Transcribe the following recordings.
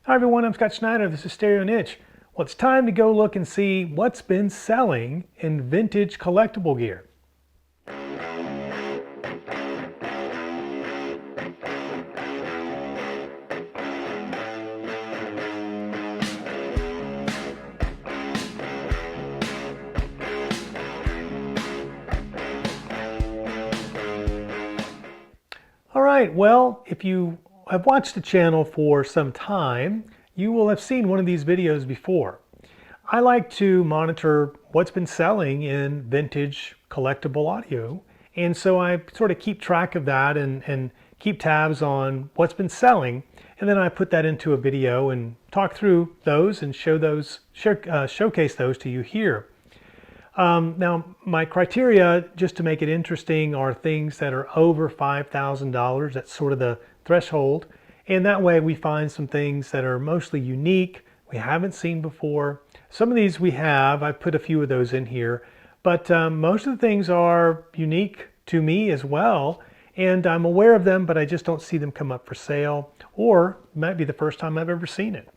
Hi everyone, I'm Scott Schneider. This is Stereo Niche. Well, it's time to go look and see what's been selling in vintage collectible gear. All right, well, if you have watched the channel for some time, you will have seen one of these videos before. I like to monitor what's been selling in vintage collectible audio, and so I sort of keep track of that and keep tabs on what's been selling, and then I put that into a video and talk through those and showcase those to you here. Now, my criteria, just to make it interesting, are things that are over $5,000. That's sort of the threshold. And that way we find some things that are mostly unique, we haven't seen before. Some of these we have, I've put a few of those in here, but most of the things are unique to me as well. And I'm aware of them, but I just don't see them come up for sale, or it might be the first time I've ever seen it.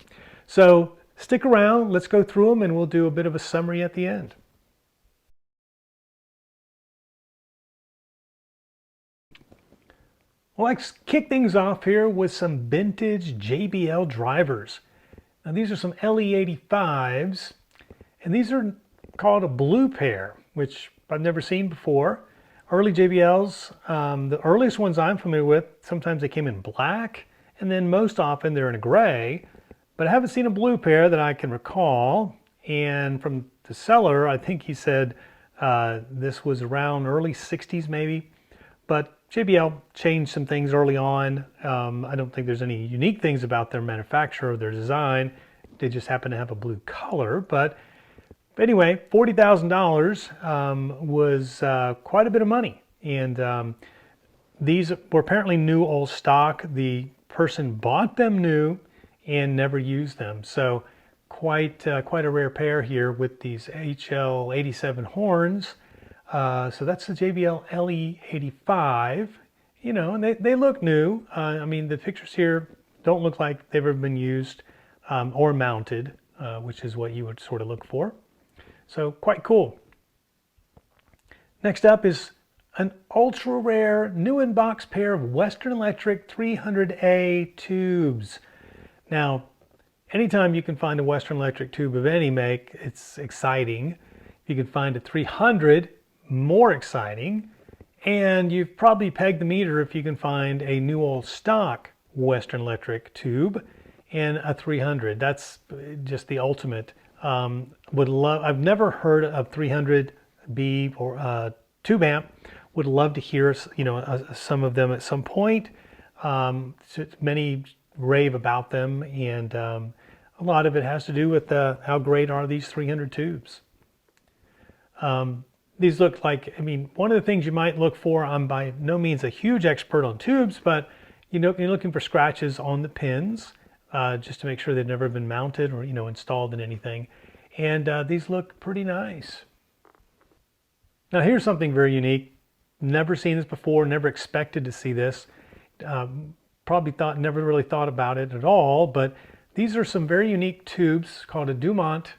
So stick around, let's go through them and we'll do a bit of a summary at the end. Well, let's kick things off here with some vintage JBL drivers. Now these are some LE85s, and these are called a blue pair, which I've never seen before. Early JBLs, the earliest ones I'm familiar with, sometimes they came in black, and then most often they're in a gray, but I haven't seen a blue pair that I can recall. And from the seller, I think he said this was around early 60s maybe, but JBL changed some things early on. I don't think there's any unique things about their manufacture or their design. They just happen to have a blue color. But anyway, $40,000 was quite a bit of money. And these were apparently new old stock. The person bought them new and never used them. So quite a rare pair here with these HL87 horns. So that's the JBL LE85, you know, and they look new. I mean, the pictures here don't look like they've ever been used or mounted, which is what you would sort of look for. So quite cool. Next up is an ultra rare new in box pair of Western Electric 300A tubes. Now, anytime you can find a Western Electric tube of any make, it's exciting. You can find a 300, more exciting, and you've probably pegged the meter if you can find a new old stock Western Electric tube and a 300. That's just the ultimate. I've never heard of 300B or tube amp. Would love to hear, you know, some of them at some point. Many rave about them, and a lot of it has to do with how great are these 300 tubes. These look like, I mean, one of the things you might look for, I'm by no means a huge expert on tubes, but you know, you're looking for scratches on the pins, just to make sure they've never been mounted or, you know, installed in anything. And these look pretty nice. Now here's something very unique. Never seen this before, never expected to see this. Never really thought about it at all, but these are some very unique tubes called a Dumont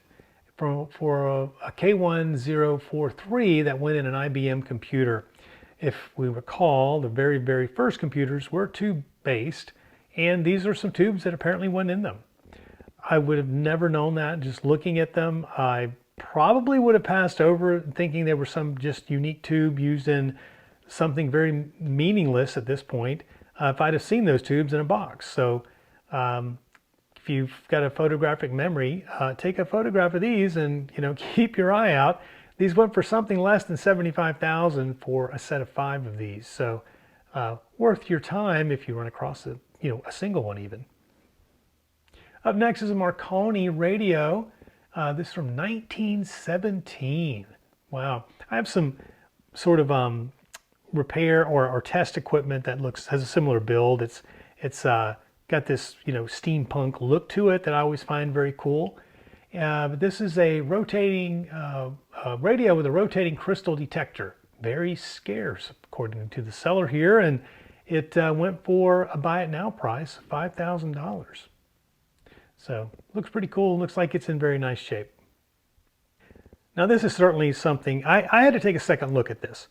for a K1043 that went in an IBM computer. If we recall, the very, very first computers were tube-based, and these are some tubes that apparently went in them. I would have never known that just looking at them. I probably would have passed over thinking they were some just unique tube used in something very meaningless at this point if I'd have seen those tubes in a box. So if you've got a photographic memory, take a photograph of these and, you know, keep your eye out. These went for something less than $75,000 for a set of 5 of these. So worth your time if you run across a single one even. Up next is a Marconi radio. This is from 1917. Wow. I have some sort of repair or test equipment that has a similar build. It's got this, you know, steampunk look to it that I always find very cool. But this is a rotating radio with a rotating crystal detector. Very scarce, according to the seller here, and it went for a buy it now price of $5,000. So looks pretty cool. Looks like it's in very nice shape. Now this is certainly something, I had to take a second look at this.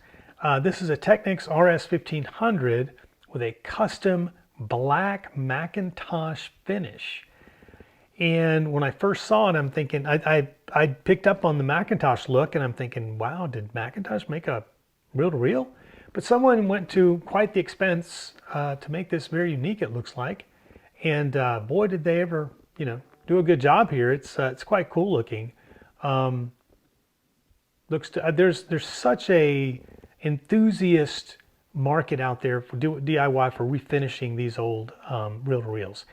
This is a Technics RS1500 with a custom black McIntosh finish. And when I first saw it, I'm thinking, I picked up on the McIntosh look and I'm thinking, wow, did McIntosh make a reel-to-reel? But someone went to quite the expense to make this very unique, it looks like. And boy, did they ever, do a good job here. It's quite cool looking. There's such a enthusiast market out there for DIY for refinishing these old reel-to-reels.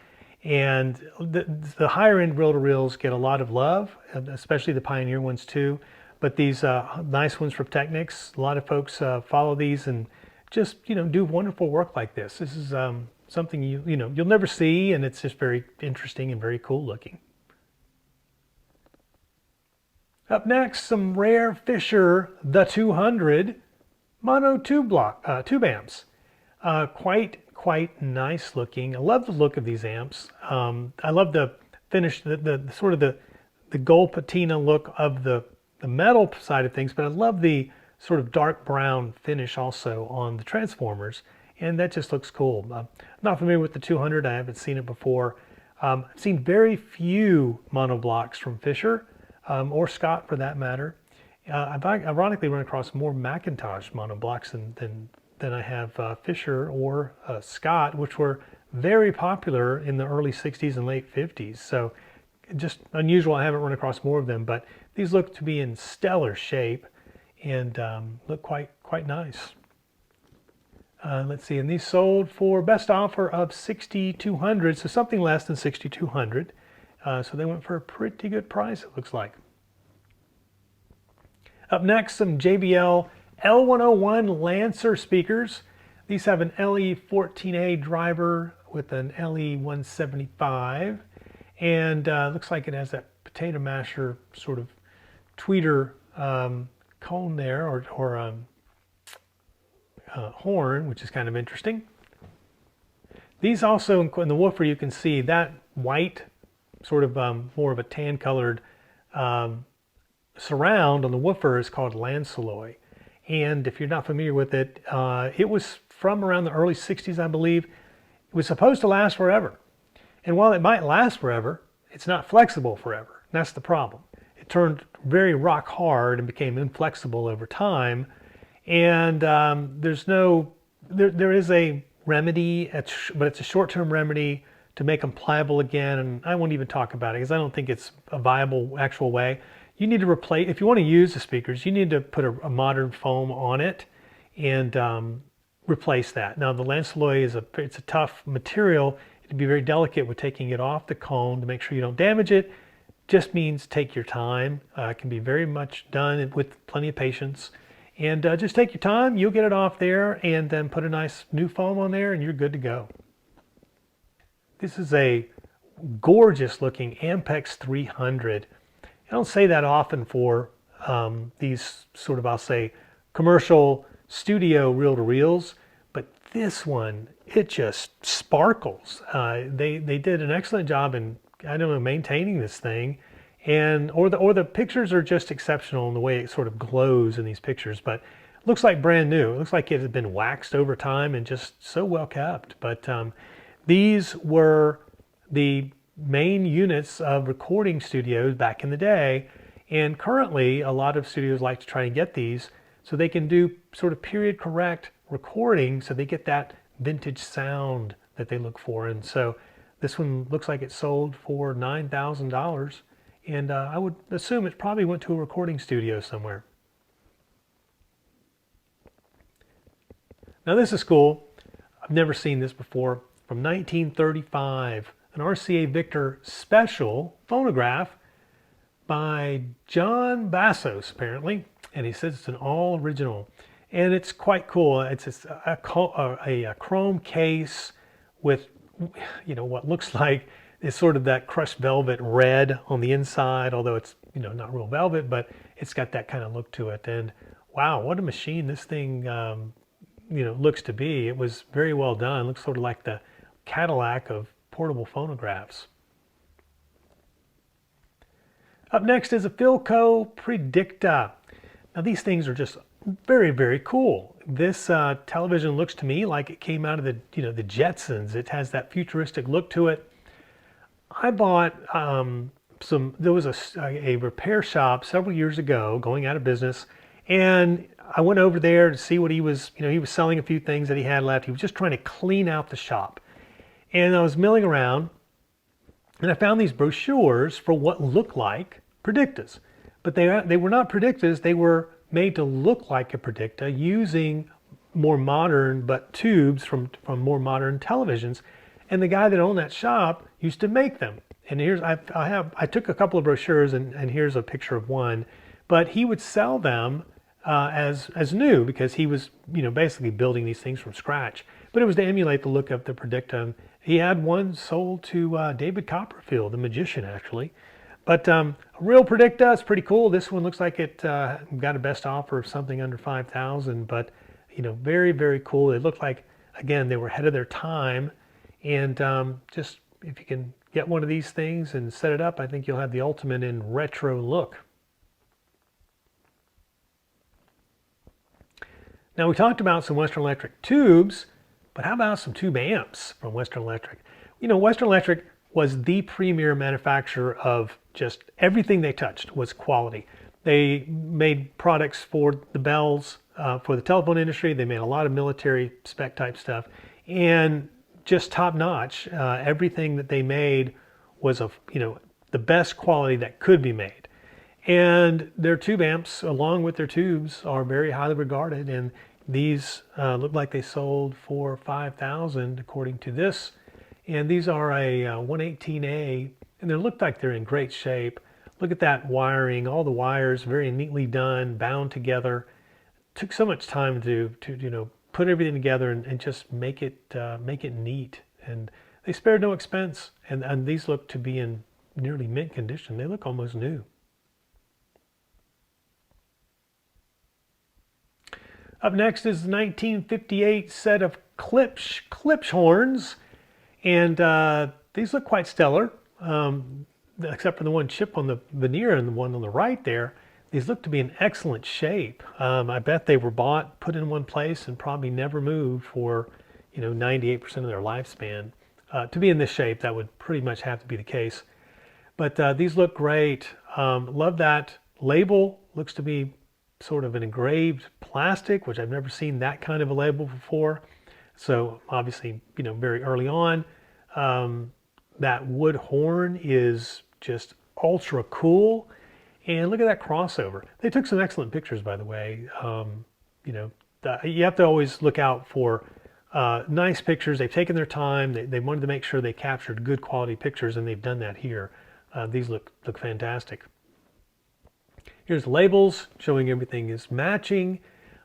And the higher end reel-to-reels get a lot of love, especially the Pioneer ones too. But these nice ones from Technics, a lot of folks follow these and just do wonderful work like this. This is something you'll never see, and it's just very interesting and very cool looking. Up next, some rare Fisher the 200 mono tube amps. Quite nice looking. I love the look of these amps. I love the finish, the sort of the gold patina look of the metal side of things, but I love the sort of dark brown finish also on the transformers, and that just looks cool. I'm not familiar with the 200. I haven't seen it before. I've seen very few monoblocks from Fisher or Scott for that matter. I've ironically run across more McIntosh monoblocks than I have Fisher or Scott, which were very popular in the early 60s and late 50s. So just unusual. I haven't run across more of them, but these look to be in stellar shape and look quite nice. Let's see, and these sold for best offer of $6,200, so something less than $6,200. So they went for a pretty good price, it looks like. Up next, some JBL L101 Lancer speakers. These have an LE14A driver with an LE175, and looks like it has that potato masher sort of tweeter cone there, or horn, which is kind of interesting. These also, in the woofer, you can see that white, sort of more of a tan colored surround on the woofer is called Lancelloy. And if you're not familiar with it, it was from around the early 60s, I believe. It was supposed to last forever. And while it might last forever, it's not flexible forever. That's the problem. It turned very rock hard and became inflexible over time. And there is a remedy, but it's a short-term remedy to make them pliable again. And I won't even talk about it because I don't think it's a viable actual way. You need to replace, if you want to use the speakers, you need to put a modern foam on it and replace that. Now the Lancelloy it's a tough material. It'd be very delicate with taking it off the cone to make sure you don't damage it. Just means take your time. It can be very much done with plenty of patience. And just take your time, you'll get it off there and then put a nice new foam on there and you're good to go. This is a gorgeous looking Ampex 300. I don't say that often for these sort of, I'll say, commercial studio reel-to-reels, but this one, it just sparkles. They did an excellent job in, I don't know, maintaining this thing, and or the pictures are just exceptional in the way it sort of glows in these pictures. But it looks like brand new. It looks like it has been waxed over time and just so well kept. But these were the main units of recording studios back in the day, and currently a lot of studios like to try and get these so they can do sort of period correct recording so they get that vintage sound that they look for. And so this one looks like it sold for $9,000, and I would assume it probably went to a recording studio somewhere. Now this is cool. I've never seen this before. From 1935. An RCA Victor special phonograph by John Bassos, apparently, and he says it's an all original, and it's quite cool. It's a chrome case with, what looks like is sort of that crushed velvet red on the inside, although it's not real velvet, but it's got that kind of look to it. And wow, what a machine this thing looks to be. It was very well done. It looks sort of like the Cadillac of portable phonographs. Up next is a Philco predicta. Now these things are just very, very cool. This television looks to me like it came out of the the Jetsons. It has that futuristic look to it. I bought there was a repair shop several years ago going out of business, and I went over there to see what he was, he was selling a few things that he had left. He was just trying to clean out the shop. And I was milling around and I found these brochures for what looked like predictas. But they were not predictas, they were made to look like a predicta using more modern but tubes from more modern televisions. And the guy that owned that shop used to make them. And here's I took a couple of brochures and here's a picture of one, but he would sell them as new because he was basically building these things from scratch. But it was to emulate the look of the predicta. He had one sold to David Copperfield, the magician, actually. But a real predicta is pretty cool. This one looks like it got a best offer of something under 5,000, but very, very cool. It looked like, again, they were ahead of their time. And just if you can get one of these things and set it up, I think you'll have the ultimate in retro look. Now we talked about some Western Electric tubes, but how about some tube amps from Western Electric? Western Electric was the premier manufacturer of just everything they touched was quality. They made products for the bells, for the telephone industry. They made a lot of military spec type stuff, and just top notch. Everything that they made was of the best quality that could be made. And their tube amps, along with their tubes, are very highly regarded. And these look like they sold for 5,000 according to this. And these are a 118A, and they look like they're in great shape. Look at that wiring, all the wires very neatly done, bound together. It took so much time to put everything together and just make it neat. And they spared no expense. And these look to be in nearly mint condition. They look almost new. Up next is the 1958 set of Klipschorns, and these look quite stellar, except for the one chip on the veneer and the one on the right there. These look to be in excellent shape. I bet they were bought, put in one place, and probably never moved for 98% of their lifespan. To be in this shape, that would pretty much have to be the case. But these look great. Love that label. Looks to be sort of an engraved plastic, which I've never seen that kind of a label before. So obviously, very early on. That wood horn is just ultra cool. And look at that crossover. They took some excellent pictures, by the way. You have to always look out for nice pictures. They've taken their time. They wanted to make sure they captured good quality pictures, and they've done that here. These look fantastic. Here's the labels showing everything is matching.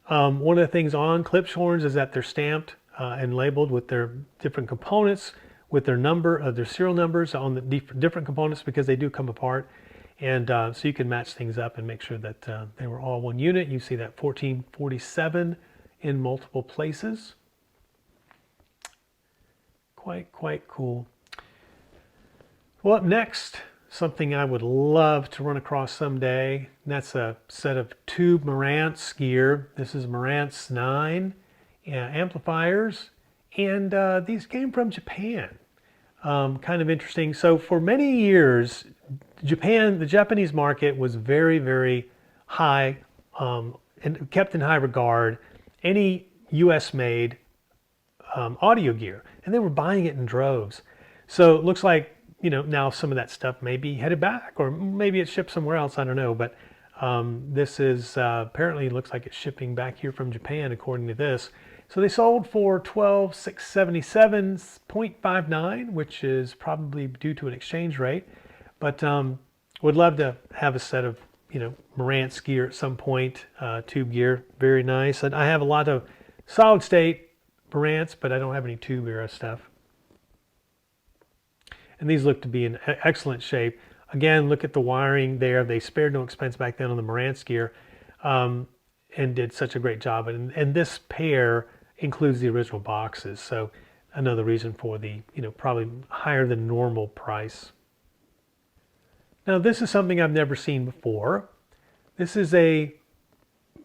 One of the things on Klipschorns is that they're stamped and labeled with their different components, with their their serial numbers on the different components, because they do come apart. And so you can match things up and make sure that they were all one unit. You see that 1447 in multiple places. Quite cool. Well, up next, something I would love to run across someday. And that's a set of tube Marantz gear. This is Marantz 9 amplifiers, and these came from Japan. Kind of interesting. So for many years, the Japanese market was very, very high and kept in high regard any US-made audio gear, and they were buying it in droves. So it looks like now some of that stuff may be headed back, or maybe it's shipped somewhere else. I don't know, but this is apparently looks like it's shipping back here from Japan, according to this. So they sold for $12,677.59, which is probably due to an exchange rate. But would love to have a set of Marantz gear at some point, tube gear, very nice. And I have a lot of solid state Marantz, but I don't have any tube era stuff. And these look to be in excellent shape. Again, look at the wiring there. They spared no expense back then on the Marantz gear, and did such a great job. And this pair includes the original boxes, so another reason for the probably higher than normal price. Now this is something I've never seen before. This is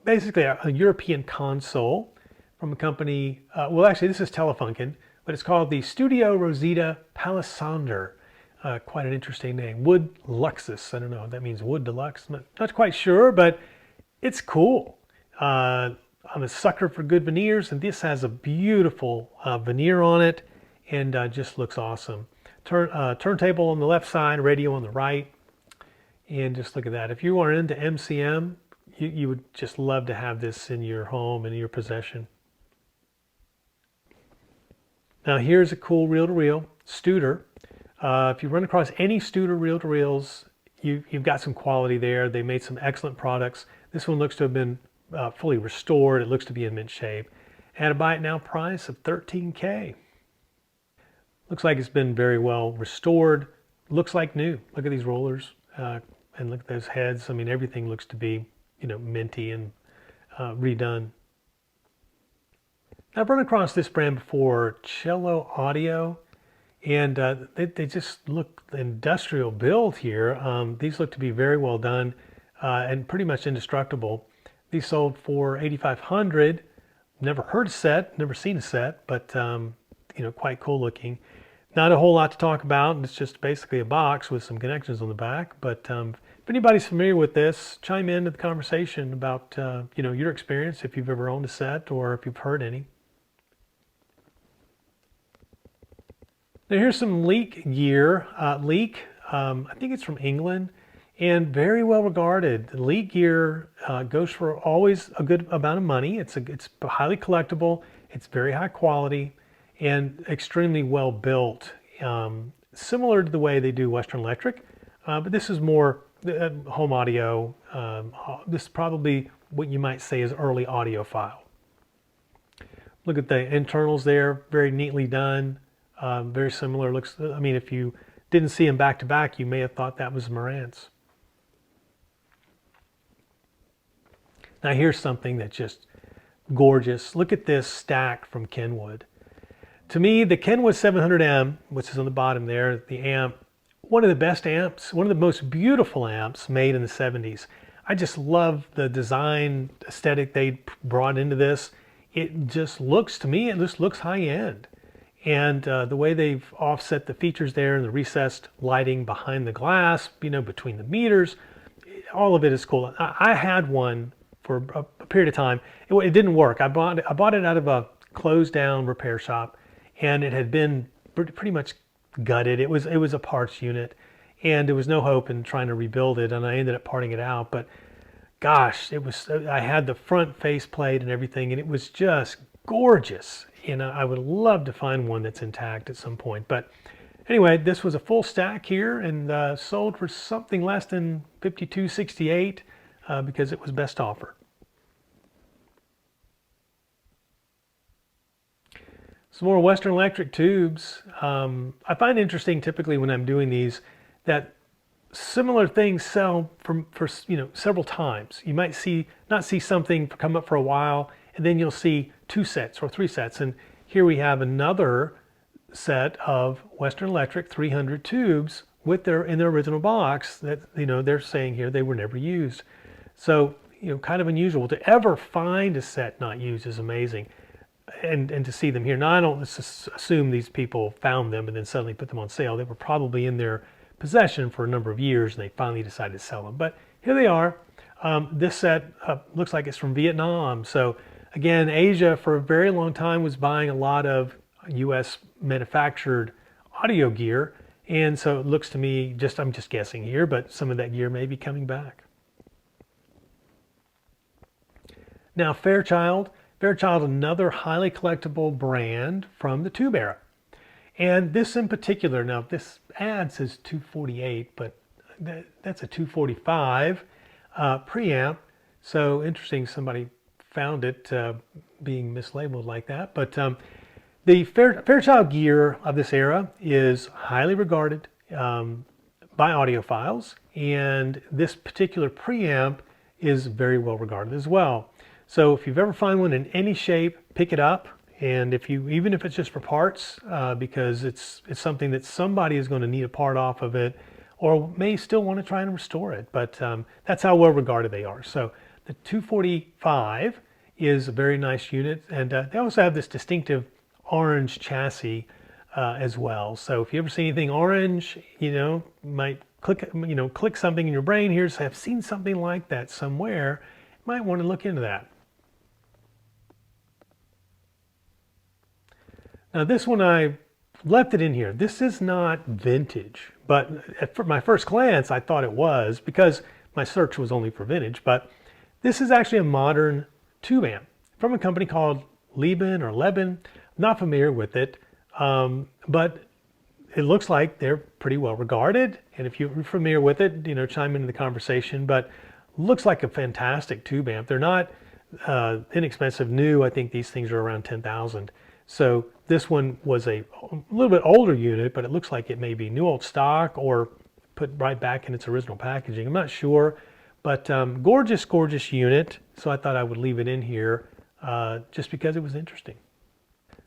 basically a European console from a company, well actually this is Telefunken, but it's called the Studio Rosita Palisander. Quite an interesting name. Wood Luxus. I don't know if that means wood deluxe. Not quite sure, but it's cool. I'm a sucker for good veneers, and this has a beautiful veneer on it, and just looks awesome. Turntable on the left side, radio on the right, and just look at that. If you are into MCM, you would just love to have this in your home and in your possession. Now here's a cool reel-to-reel Studer. If you run across any Studer reel-to-reels, you've got some quality there. They made some excellent products. This one looks to have been fully restored. It looks to be in mint shape. At a buy it now price of $13K. Looks like it's been very well restored. Looks like new. Look at these rollers and look at those heads. I mean, everything looks to be, minty and redone. I've run across this brand before, Cello Audio, and they just look industrial build here. These look to be very well done and pretty much indestructible. These sold for $8,500. Never heard a set, never seen a set, but quite cool looking. Not a whole lot to talk about. It's just basically a box with some connections on the back. But if anybody's familiar with this, chime into the conversation about your experience, if you've ever owned a set or if you've heard any. Now here's some Leek gear. Leek, I think it's from England, and very well regarded. The Leek gear goes for always a good amount of money. It's highly collectible. It's very high quality and extremely well built. Similar to the way they do Western Electric, but this is more home audio. This is probably what you might say is early audiophile. Look at the internals there, very neatly done. Very similar looks. I mean, if you didn't see them back to back, you may have thought that was Marantz. Now here's something that's just gorgeous. Look at this stack from Kenwood. To me, the Kenwood 700M, which is on the bottom there, the amp, one of the best amps, one of the most beautiful amps made in the 70s. I just love the design aesthetic they brought into this. It just looks, to me, it just looks high end. And the way they've offset the features there and the recessed lighting behind the glass, between the meters, all of it is cool. I had one for a period of time. It didn't work. I bought it out of a closed down repair shop, and it had been pretty much gutted. It was a parts unit, and there was no hope in trying to rebuild it, and I ended up parting it out. But gosh, I had the front faceplate and everything, and it was just gorgeous. And I would love to find one that's intact at some point. But anyway, this was a full stack here and sold for something less than $52.68 because it was best offer. Some more Western Electric tubes. I find interesting typically when I'm doing these that similar things sell for several times. You might not see something come up for a while, and then you'll see 2 sets or 3 sets. And here we have another set of Western Electric 300 tubes in their original box that they're saying here they were never used. So kind of unusual to ever find a set not used is amazing. And to see them here. Now I don't assume these people found them and then suddenly put them on sale. They were probably in their possession for a number of years and they finally decided to sell them. But here they are. This set looks like it's from Vietnam. So again, Asia for a very long time was buying a lot of US manufactured audio gear. And so it looks to me, I'm just guessing here, but some of that gear may be coming back. Now Fairchild, another highly collectible brand from the tube era. And this in particular, now this ad says 248, but that's a 245 preamp. So interesting, somebody found it being mislabeled like that. But the Fairchild gear of this era is highly regarded by audiophiles, and this particular preamp is very well regarded as well. So if you've ever find one in any shape, pick it up. And even if it's just for parts, because it's something that somebody is going to need a part off of it, or may still want to try and restore it. But that's how well regarded they are. So the 245 is a very nice unit, and they also have this distinctive orange chassis as well. So if you ever see anything orange, might click something in your brain here. So I've seen something like that somewhere. You might want to look into that. Now this one, I left it in here. This is not vintage, but at my first glance, I thought it was because my search was only for vintage. But this is actually a modern tube amp from a company called Leben or Leben. I'm not familiar with it, but it looks like they're pretty well regarded. And if you're familiar with it, chime into the conversation. But looks like a fantastic tube amp. They're not inexpensive new. I think these things are around 10,000. So this one was a little bit older unit, but it looks like it may be new old stock or put right back in its original packaging. I'm not sure, but gorgeous, gorgeous unit. So I thought I would leave it in here just because it was interesting.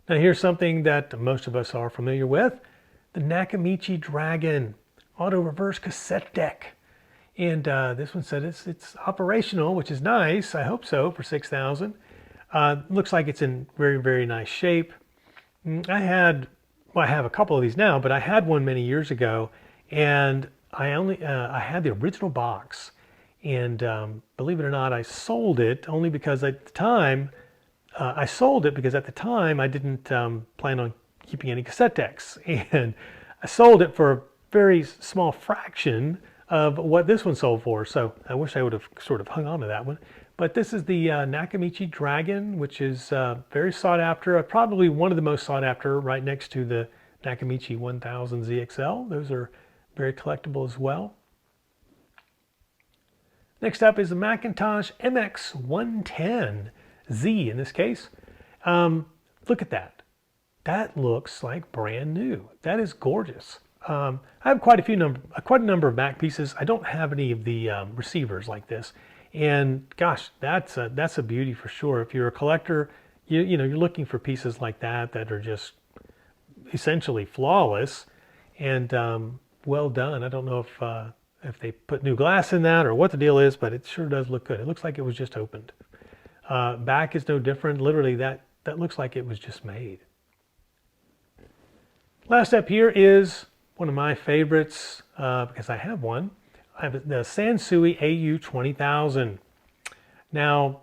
Now here's something that most of us are familiar with, the Nakamichi Dragon auto reverse cassette deck. And this one said it's operational, which is nice. I hope so, for $6,000. Looks like it's in very, very nice shape. I have a couple of these now, but I had one many years ago, and I had the original box. And believe it or not, I sold it only because at the time, I didn't plan on keeping any cassette decks. And I sold it for a very small fraction of what this one sold for. So I wish I would have sort of hung on to that one. But this is the Nakamichi Dragon, which is very sought after, probably one of the most sought after, right next to the Nakamichi 1000Z XL. Those are very collectible as well. Next up is the McIntosh MX110Z in this case. Look at that. That looks like brand new. That is gorgeous. I have quite a number of Mac pieces. I don't have any of the receivers like this. And gosh, that's a beauty for sure. If you're a collector, you're looking for pieces like that are just essentially flawless and well done. I don't know if they put new glass in that or what the deal is, but it sure does look good. It looks like it was just opened. Back is no different. Literally, that looks like it was just made. Last up here is one of my favorites because I have one. I have the Sansui AU20000. Now,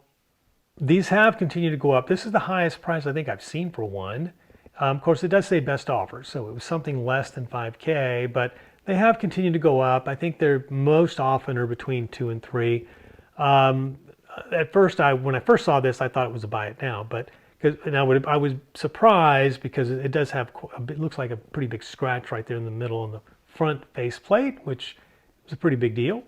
these have continued to go up. This is the highest price I think I've seen for one. Of course, it does say best offer, so it was something less than 5K, but they have continued to go up. I think they're most often are between 2 and 3. At first, when I first saw this, I thought it was a buy it now, but I was surprised because it does have, it looks like a pretty big scratch right there in the middle on the front face plate, which is a pretty big deal.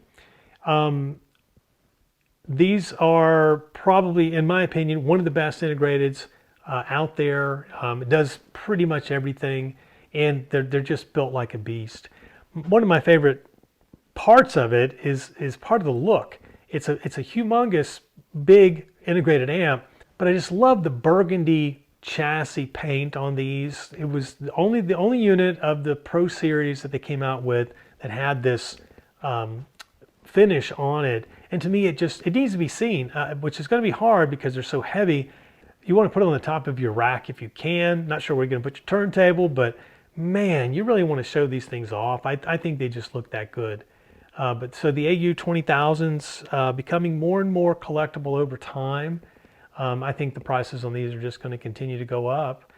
These are probably, in my opinion, one of the best integrateds out there. It does pretty much everything, and they're just built like a beast. One of my favorite parts of it is part of the look. It's a humongous, big integrated amp, but I just love the burgundy chassis paint on these. It was the only unit of the Pro Series that they came out with that had this finish on it, and to me it needs to be seen, which is going to be hard because they're so heavy. You want to put it on the top of your rack if you can. Not sure where you're going to put your turntable, but man, you really want to show these things off. I think they just look that good. But so the AU20000's becoming more and more collectible over time. I think the prices on these are just going to continue to go up.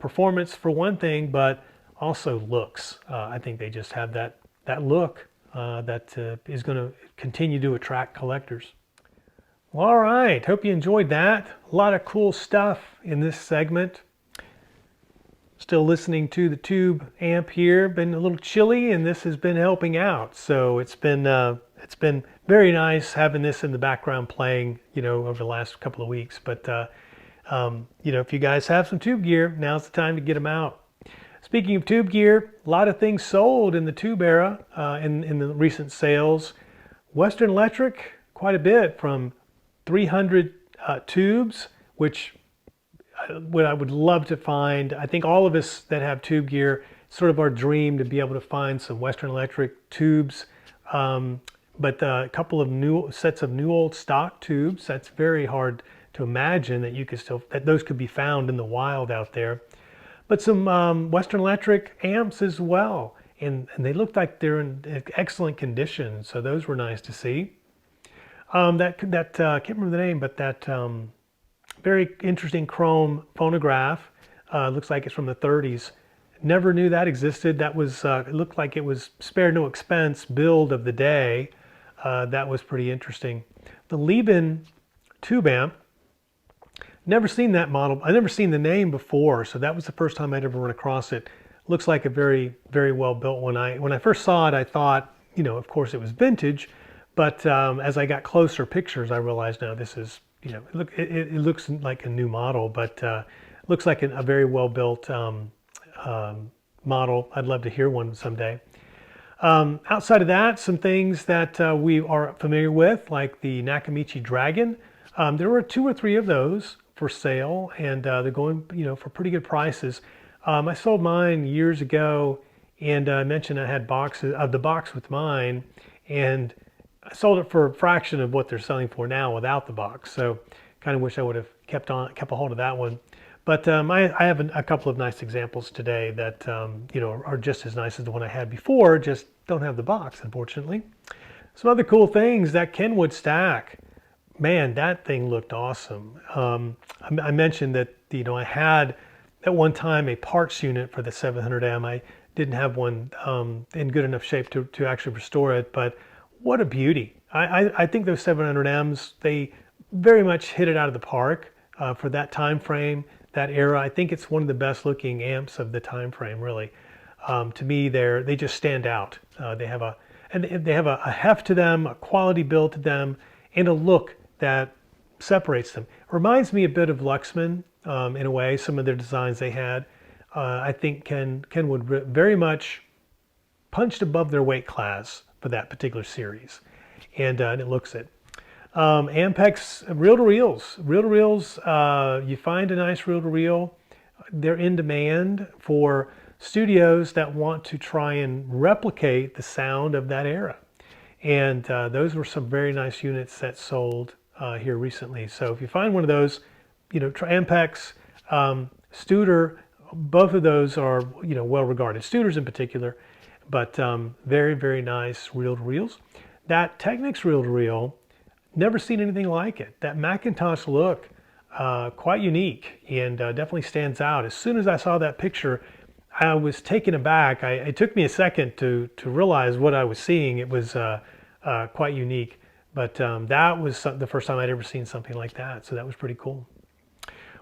Performance for one thing, but also looks. I think they just have that look that is going to continue to attract collectors. Well, all right, hope you enjoyed that. A lot of cool stuff in this segment. Still listening to the tube amp here. Been a little chilly, and this has been helping out. So it's been very nice having this in the background playing, over the last couple of weeks. But if you guys have some tube gear, now's the time to get them out. Speaking of tube gear, a lot of things sold in the tube era in the recent sales. Western Electric, quite a bit, from 300 tubes, which what I would love to find. I think all of us that have tube gear, sort of our dream to be able to find some Western Electric tubes, but a couple of new sets of new old stock tubes. That's very hard to imagine that you could still, that those could be found in the wild out there. But some Western Electric amps as well, and they looked like they're in excellent condition, so those were nice to see. I can't remember the name, but that very interesting chrome phonograph, looks like it's from the 30s. Never knew that existed. That was, it looked like it was spared no expense build of the day. That was pretty interesting. The Leben tube amp, never seen that model. I've never seen the name before, so that was the first time I'd ever run across it. Looks like a very, very well built one. When I first saw it, I thought, you know, of course it was vintage, but as I got closer pictures, I realized now this is, you know, it looks like a new model, but looks like a very well built model. I'd love to hear one someday. Outside of that, some things that we are familiar with, like the Nakamichi Dragon. There were 2 or 3 of those for sale, and they're going, you know, for pretty good prices. I sold mine years ago, and I mentioned I had boxes of the box with mine, and I sold it for a fraction of what they're selling for now without the box. So kind of wish I would have kept a hold of that one. But I have a couple of nice examples today that you know, are just as nice as the one I had before, just don't have the box, unfortunately. Some other cool things, that Kenwood stack. Man, that thing looked awesome. I mentioned that, you know, I had at one time a parts unit for the 700M. I didn't have one in good enough shape to actually restore it, but what a beauty. I think those 700Ms, they very much hit it out of the park for that time frame, that era. I think it's one of the best looking amps of the time frame, really. To me, they just stand out. They have a heft to them, a quality build to them, and a look that separates them. Reminds me a bit of Luxman in a way, some of their designs they had. I think Kenwood very much punched above their weight class for that particular series, and it looks it. Ampex reel-to-reels. Reel-to-reels, you find a nice reel-to-reel. They're in demand for studios that want to try and replicate the sound of that era. And those were some very nice units that sold here recently. So if you find one of those, you know, Ampex, Studer, both of those are, you know, well regarded. Studer's in particular, but very, very nice reel-to-reels. That Technics reel-to-reel, never seen anything like it. That McIntosh look, quite unique, and definitely stands out. As soon as I saw that picture, I was taken aback. It took me a second to realize what I was seeing. It was quite unique, but that was the first time I'd ever seen something like that, so that was pretty cool.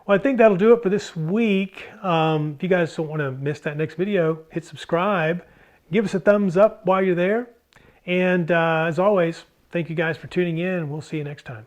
Well, I think that'll do it for this week. If you guys don't want to miss that next video, hit subscribe. Give us a thumbs up while you're there. And as always, thank you guys for tuning in. We'll see you next time.